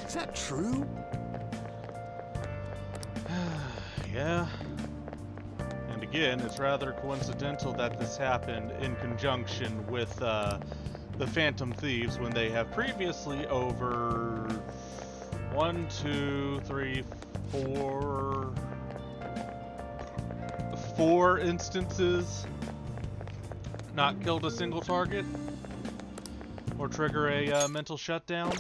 Is that true? Yeah. And again, it's rather coincidental that this happened in conjunction with the Phantom Thieves when they have previously over 4 instances not killed a single target or trigger a mental shutdown.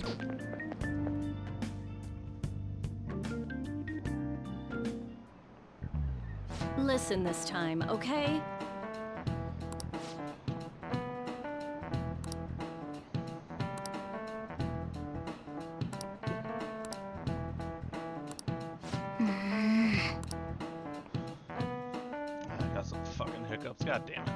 Listen this time, okay? I got some fucking hiccups, god damn it.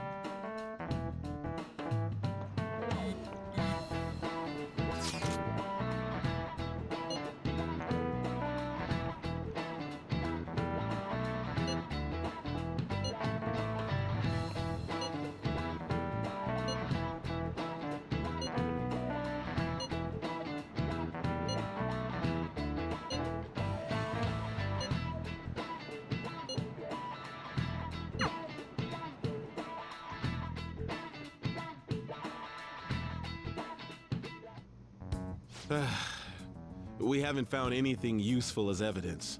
We haven't found anything useful as evidence.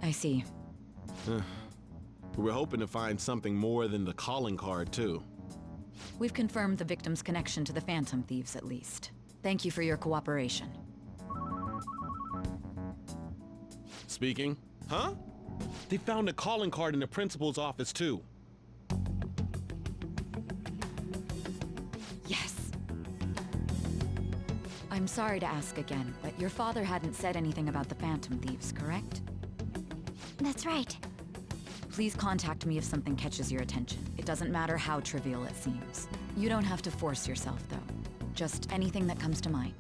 I see. We're hoping to find something more than the calling card, too. We've confirmed the victim's connection to the Phantom Thieves, at least. Thank you for your cooperation. Speaking? Huh? They found a calling card in the principal's office, too. Yes. I'm sorry to ask again, but your father hadn't said anything about the Phantom Thieves, correct? That's right. Please contact me if something catches your attention. It doesn't matter how trivial it seems. You don't have to force yourself, though. Just anything that comes to mind.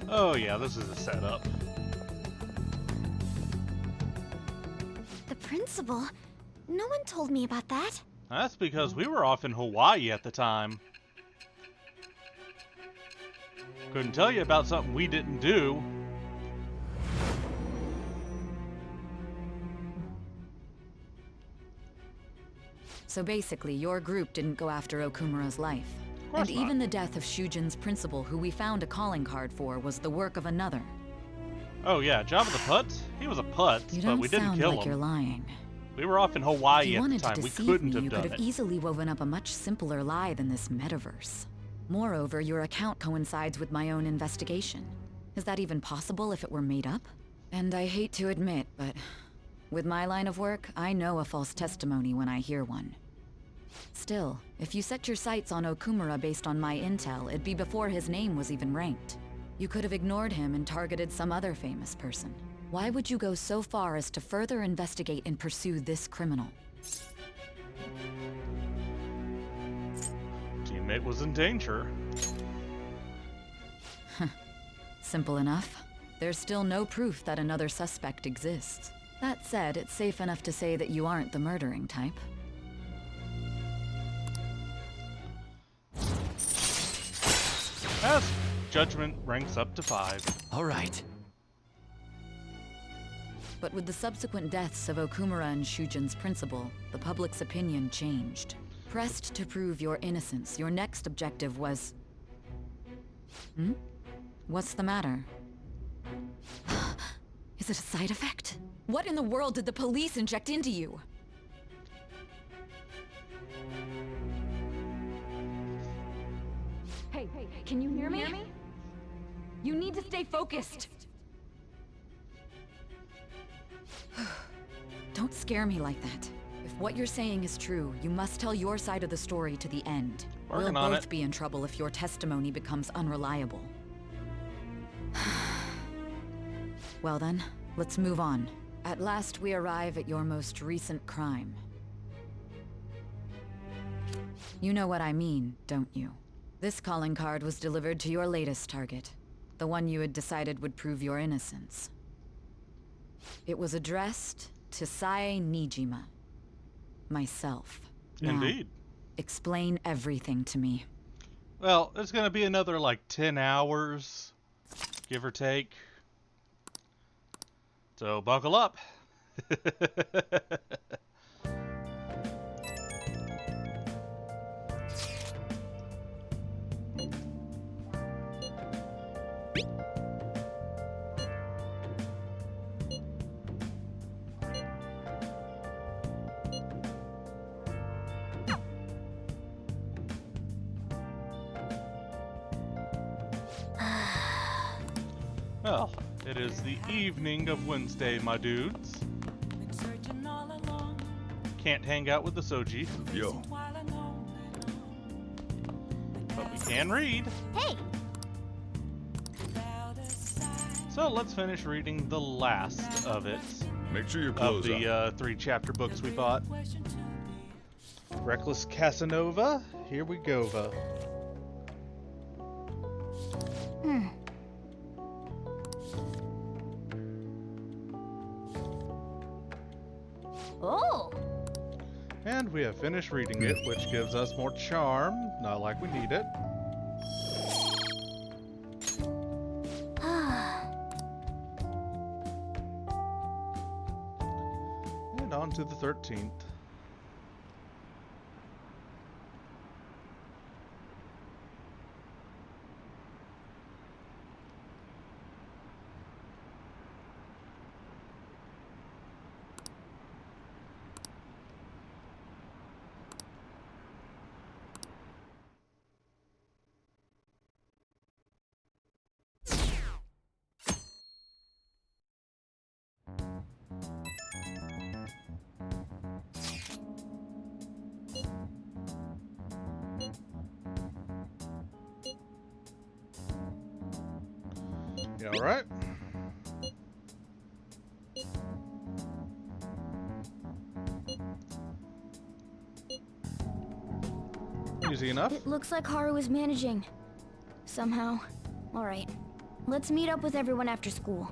Oh yeah, this is a setup. The principal? No one told me about that. That's because we were off in Hawaii at the time. Couldn't tell you about something we didn't do. So basically, your group didn't go after Okumura's life. Of course And not. even the death of Shujin's principal, who we found a calling card for, was the work of another. Oh yeah, Jabba the Putt? He was a putz, You but don't we didn't sound kill like him. you're lying. We were off in If Hawaii you at the wanted to time. We deceive couldn't me, have you done could have it. easily woven up a much simpler lie than this metaverse. Moreover, your account coincides with my own investigation. Is that even possible if it were made up? And I hate to admit, but with my line of work, I know a false testimony when I hear one. Still, if you set your sights on Okumura based on my intel, it'd be before his name was even ranked. You could have ignored him and targeted some other famous person. Why would you go so far as to further investigate and pursue this criminal? Teammate was in danger. Simple enough. There's still no proof that another suspect exists. That said, it's safe enough to say that you aren't the murdering type. As judgment ranks up to 5. All right. But with the subsequent deaths of Okumura and Shujin's principal, the public's opinion changed. Pressed to prove your innocence, your next objective was... What's the matter? Is it a side effect? What in the world did the police inject into you? Hey, can you hear me? You need to stay focused. Don't scare me like that. If what you're saying is true, you must tell your side of the story to the end. Working We'll on both it. be in trouble if your testimony becomes unreliable. Well then, let's move on. At last we arrive at your most recent crime. You know what I mean, don't you? This calling card was delivered to your latest target. The one you had decided would prove your innocence. It was addressed to Sae Nijima. Myself. Now, Indeed. explain everything to me. Well, it's gonna be another like 10 hours give or take. So buckle up. Well, it is the evening of Wednesday, my dudes. Can't hang out with the Soji. Yo. But we can read. Hey! So let's finish reading the last of it. Make sure your Of clothes the 3 chapter books we bought. Reckless Casanova. Here we go. Oh! And we have finished reading it, which gives us more charm. Not like we need it. And on to the 13th. You all right? Easy enough. It looks like Haru is managing. Somehow. Alright. Let's meet up with everyone after school.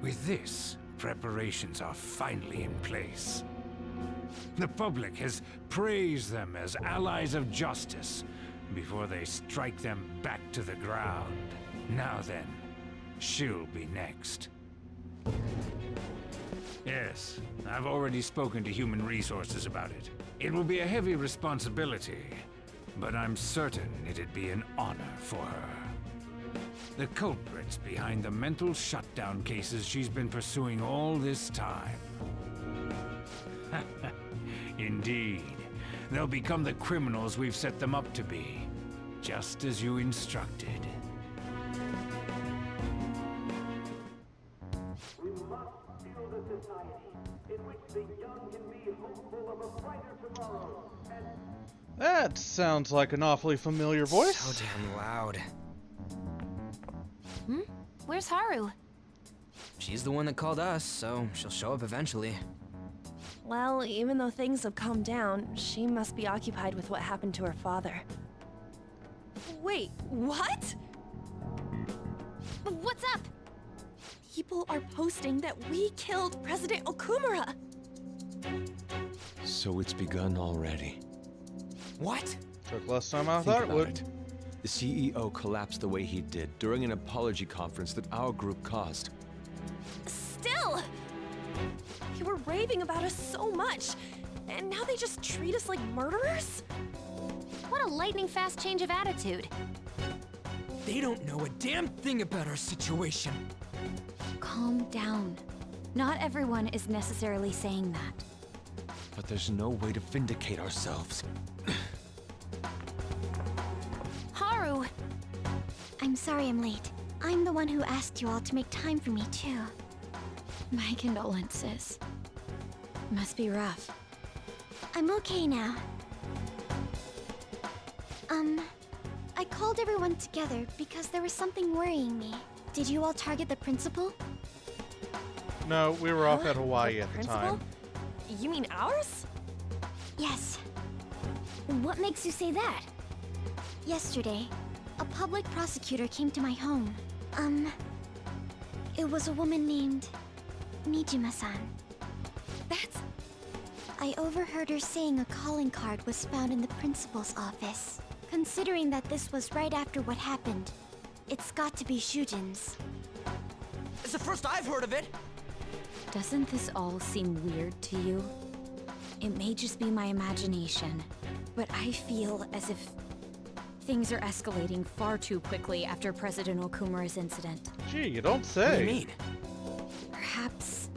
With this, preparations are finally in place. The public has praised them as allies of justice before they strike them back to the ground. Now then, she'll be next. Yes, I've already spoken to Human Resources about it. It will be a heavy responsibility, but I'm certain it'd be an honor for her. The culprits behind the mental shutdown cases she's been pursuing all this time. Indeed. They'll become the criminals we've set them up to be, just as you instructed. We must build a society in which the young can be hopeful of a brighter tomorrow. That sounds like an awfully familiar voice. So damn loud. Where's Haru? She's the one that called us, so she'll show up eventually. Well, even though things have calmed down, she must be occupied with what happened to her father. Wait, what? What's up? People are posting that we killed President Okumura! So it's begun already. What? Took less time I Think thought it about would. it. The CEO collapsed the way he did during an apology conference that our group caused. Still! They were raving about us so much, and now they just treat us like murderers? What a lightning-fast change of attitude. They don't know a damn thing about our situation. Calm down. Not everyone is necessarily saying that. But there's no way to vindicate ourselves. Haru! I'm sorry I'm late. I'm the one who asked you all to make time for me, too. My condolences. Must be rough. I'm okay now. I called everyone together because there was something worrying me. Did you all target the principal? No, we were off at Hawaii The at the principal? time. You mean ours? Yes. What makes you say that? Yesterday, a public prosecutor came to my home. It was a woman named Nijima-san. That's... I overheard her saying a calling card was found in the principal's office. Considering that this was right after what happened, it's got to be Shujin's. It's the first I've heard of it. Doesn't this all seem weird to you? It may just be my imagination, but I feel as if things are escalating far too quickly after President Okumura's incident. Gee, you don't say. What do you mean? Perhaps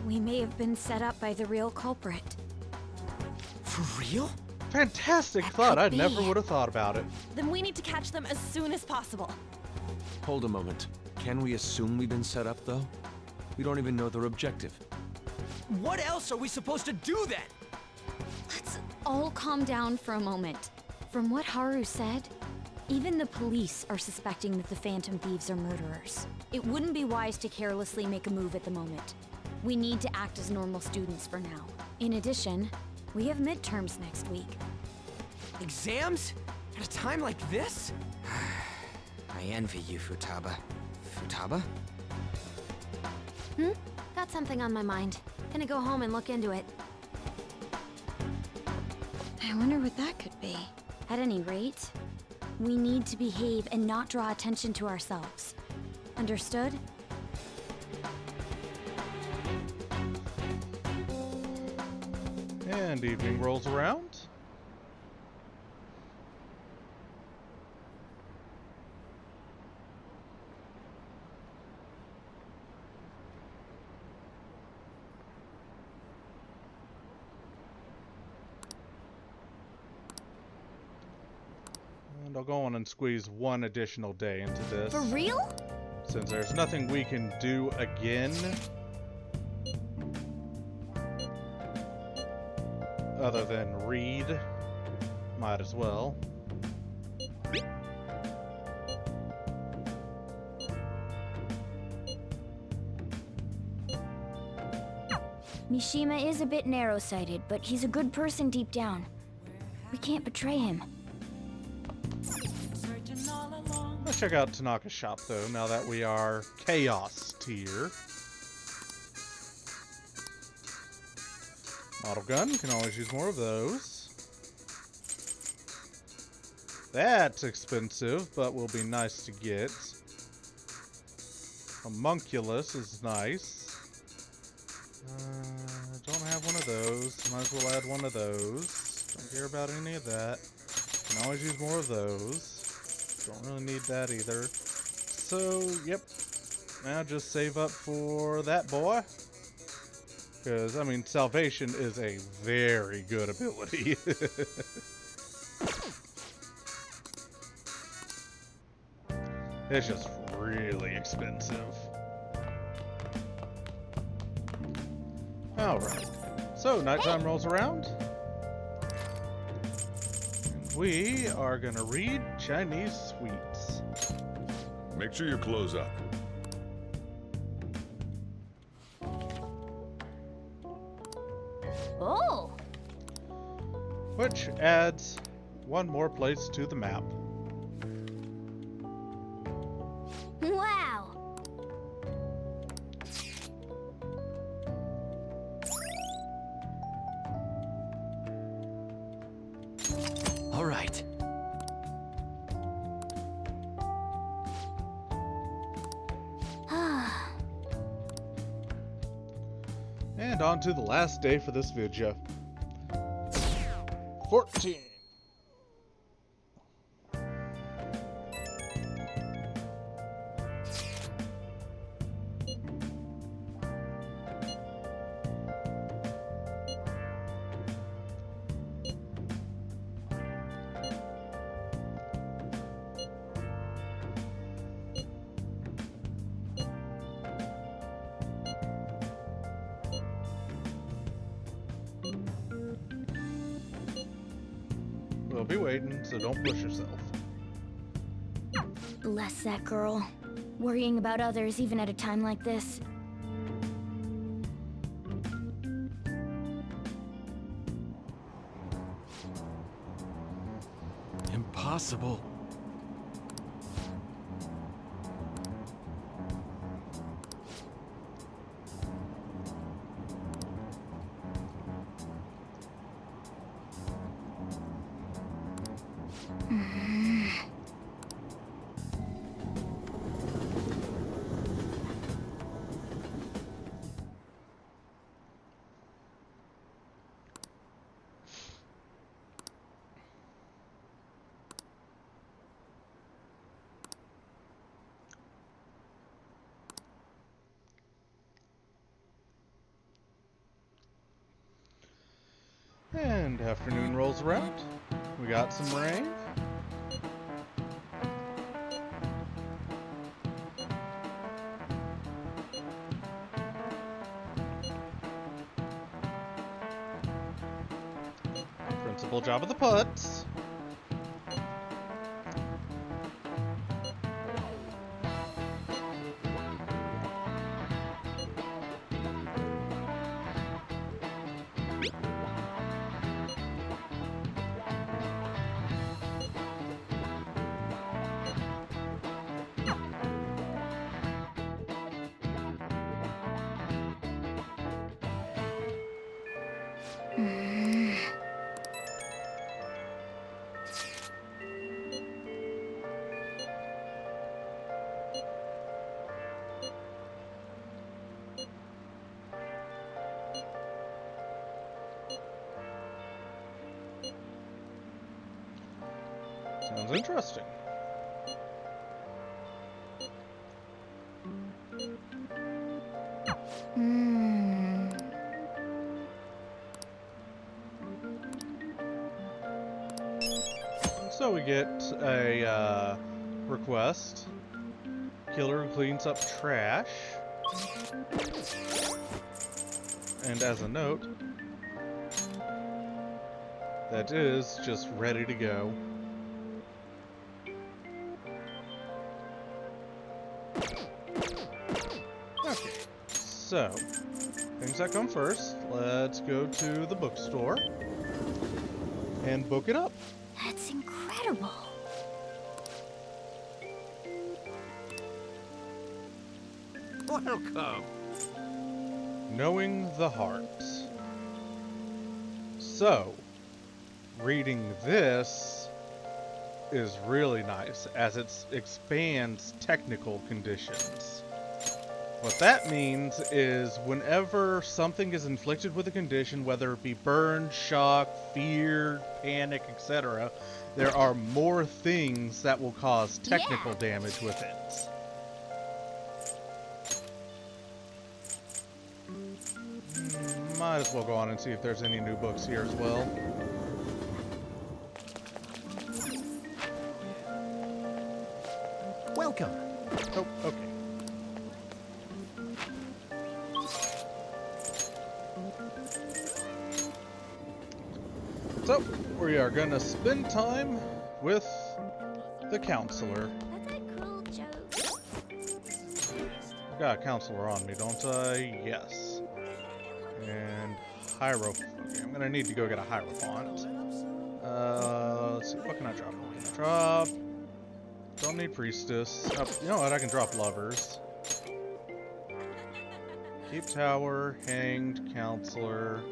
we may have been set up by the real culprit. For real? Fantastic That thought. could I be. never would have thought about it. Then we need to catch them as soon as possible. Hold a moment. Can we assume we've been set up, though? We don't even know their objective. What else are we supposed to do then? Let's all calm down for a moment. From what Haru said, even the police are suspecting that the Phantom Thieves are murderers. It wouldn't be wise to carelessly make a move at the moment. We need to act as normal students for now. In addition, we have midterms next week. Exams? At a time like this? I envy you, Futaba. Futaba? Got something on my mind. Gonna go home and look into it. I wonder what that could be. At any rate, we need to behave and not draw attention to ourselves. Understood? And evening rolls around. And I'll go on and squeeze one additional day into this. For real? Since there's nothing we can do again. Other than read. Might as well. Mishima is a bit narrow-sighted, but he's a good person deep down. We can't betray him. Let's check out Tanaka's shop, though, now that we are Chaos tier. Model gun, can always use more of those. That's expensive, but will be nice to get. Homunculus is nice. Don't have one of those. Might as well add one of those. Don't care about any of that. Can always use more of those. Don't really need that either. So, yep. Now just save up for that boy. Because, I mean, Salvation is a very good ability. It's just really expensive. Alright. So, nighttime rolls around. We are gonna read Chinese sweets. Make sure your clothes up. Oh! Which adds one more place to the map. Wow! All right. And on to the last day for this video. 14. We'll be waiting, so don't push yourself. Bless that girl. Worrying about others even at a time like this. possible? And afternoon rolls around. We got some rain. Principal job of the putts. Sounds interesting. So we get a request. Killer who cleans up trash. And as a note, that is just ready to go. Okay, so things that come first. Let's go to the bookstore and book it up. That's incredible. Welcome. Knowing the Heart. So, reading this is really nice as it expands technical conditions. What that means is whenever something is inflicted with a condition, whether it be burn, shock, fear, panic, etc., there are more things that will cause technical damage with it. Might as well go on and see if there's any new books here as well. Welcome. Oh, okay. So, we are gonna spend time with the Councilor. That's a cool joke. Got a Councilor on me, don't I? Yes. And Hierophant. Okay, I'm gonna need to go get a Hierophant. Let's see, what can I drop? What can I drop? Don't need Priestess. Oh, you know what? I can drop Lovers. Keep Tower, Hanged, Councilor.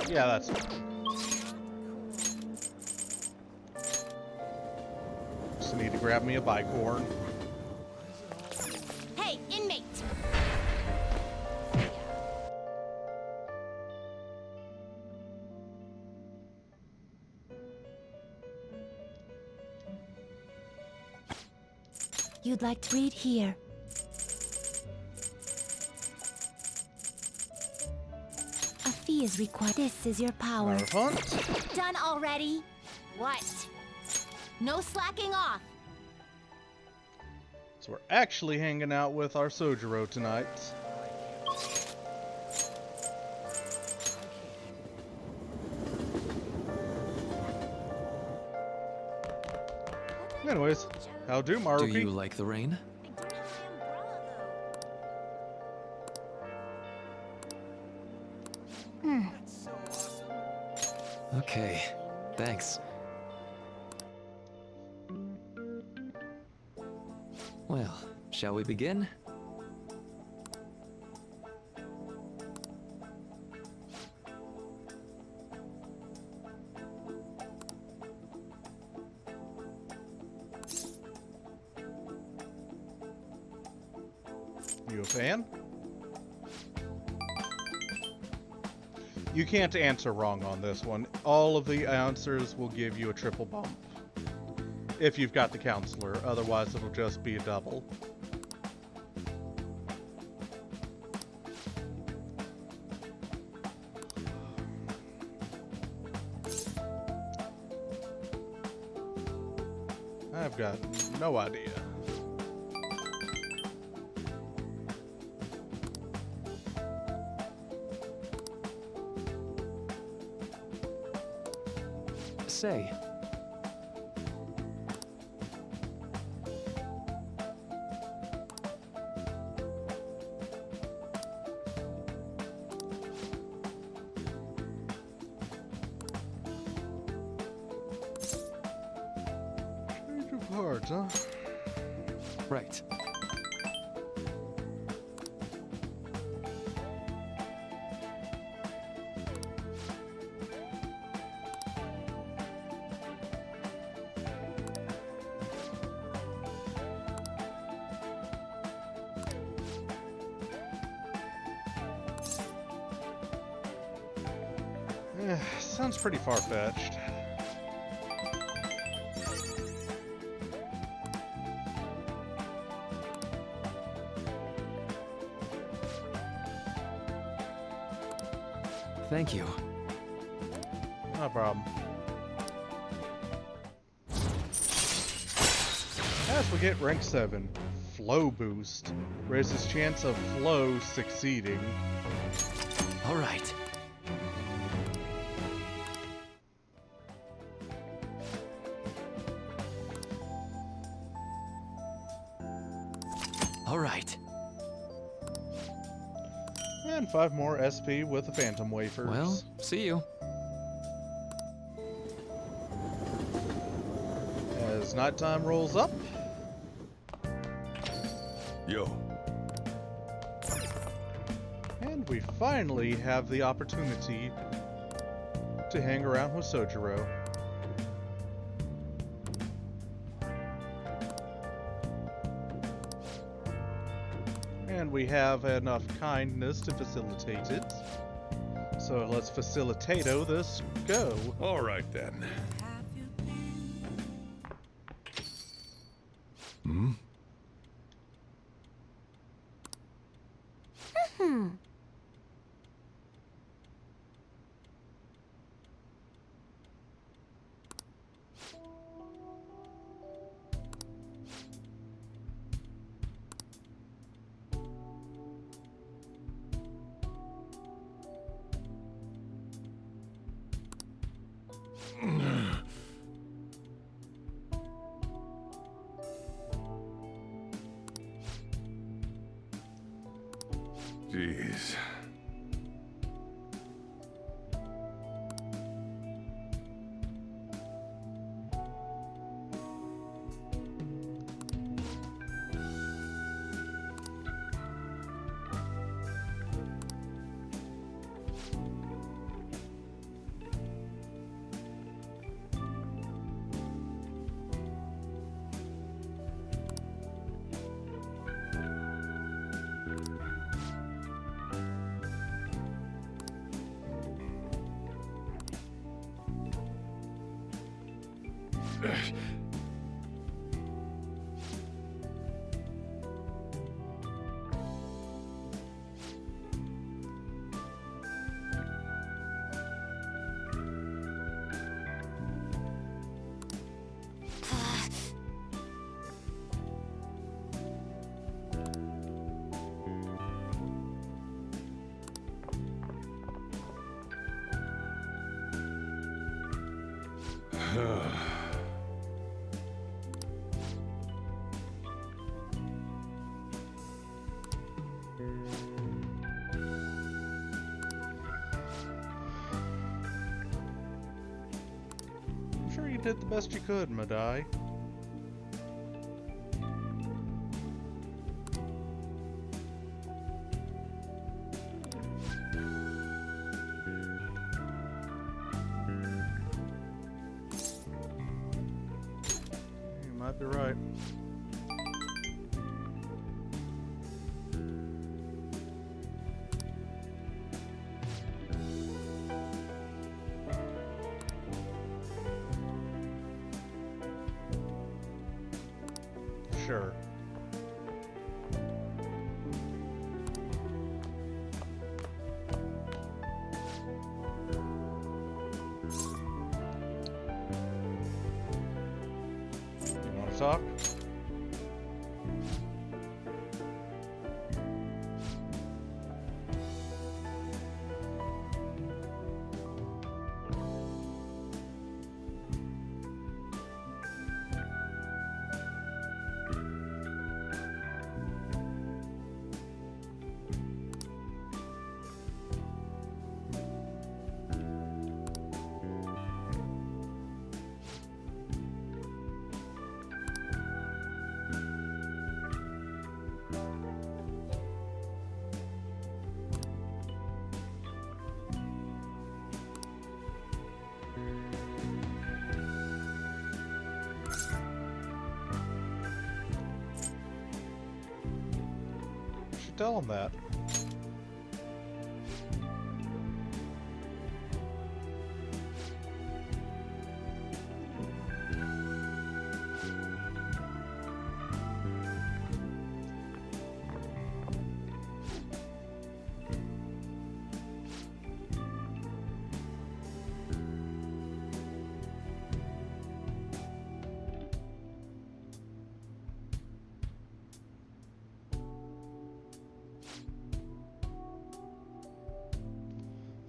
Yeah, that's fine. Just need to grab me a bicorn. Hey, inmate! You'd like to read here. A fee is required. This is your power. Hierophant. Done already? What? No slacking off. So we're actually hanging out with our Sojiro tonight. Anyways, how do Maruki? Do you like the rain? Okay, thanks. Well, shall we begin? You a fan? You can't answer wrong on this one. All of the answers will give you a triple bump. If you've got the counselor, otherwise it'll just be a double. I've got no idea. Say, Change of heart, huh? right. Sounds pretty far-fetched. Thank you. No problem. As we get rank 7, Flow Boost raises chance of Flow succeeding. All right. All right. And 5 more SP with the Phantom Wafers. Well, see you. As nighttime rolls up, Yo, and we finally have the opportunity to hang around with Sojiro. And we have enough kindness to facilitate it. So let's facilitato this go. all right then. Hmm? Jeez. I'm sure you did the best you could, Madai. be right. Sure. You want to talk? Should tell him that.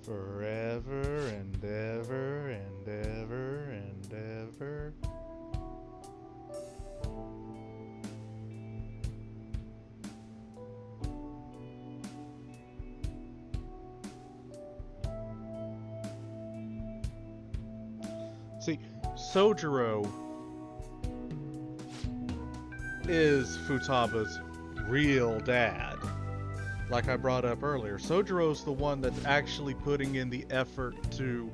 Forever and ever and ever and ever. See, Sojiro is Futaba's real dad. Like I brought up earlier, Sojiro's the one that's actually putting in the effort to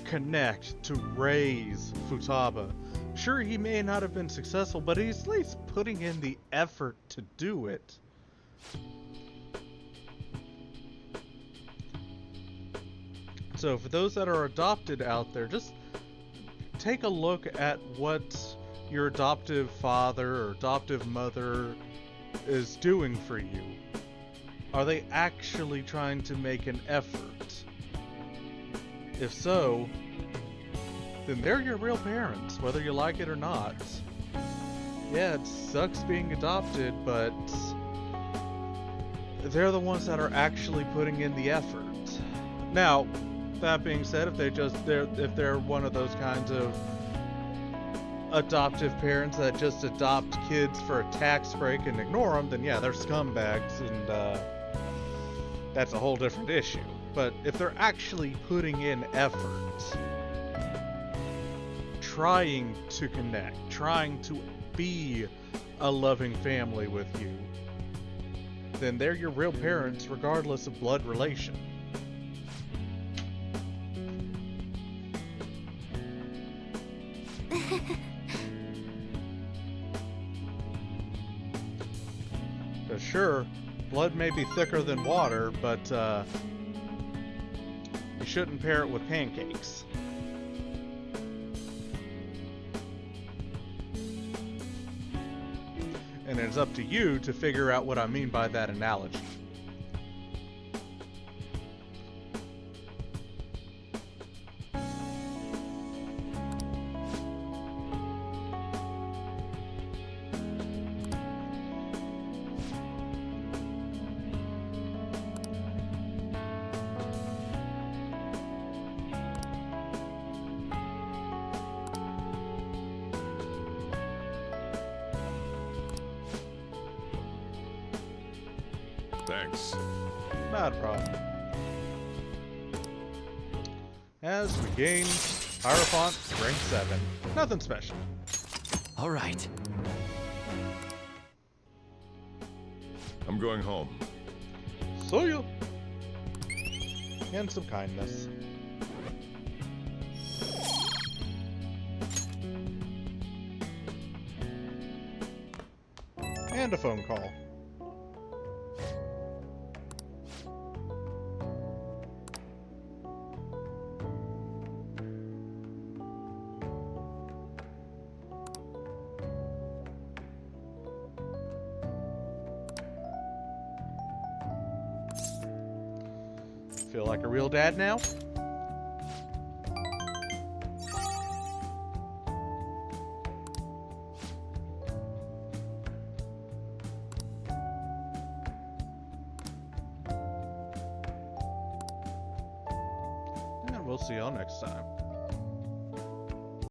connect, to raise Futaba. Sure, he may not have been successful, but he's at least putting in the effort to do it. So for those that are adopted out there, just take a look at what your adoptive father or adoptive mother is doing for you. Are they actually trying to make an effort? If so, then they're your real parents, whether you like it or not. Yeah, it sucks being adopted, but they're the ones that are actually putting in the effort. Now, that being said, if they're one of those kinds of adoptive parents that just adopt kids for a tax break and ignore them, then yeah, they're scumbags, and that's a whole different issue. But if they're actually putting in effort, trying to connect, trying to be a loving family with you, then they're your real parents regardless of blood relation. Sure, blood may be thicker than water, but you shouldn't pair it with pancakes. And it's up to you to figure out what I mean by that analogy. Thanks. Not a problem. As we gain Hierophant rank 7. Nothing special. All right. I'm going home. So you. And some kindness. And a phone call. Feel like a real dad now? And we'll see y'all next time.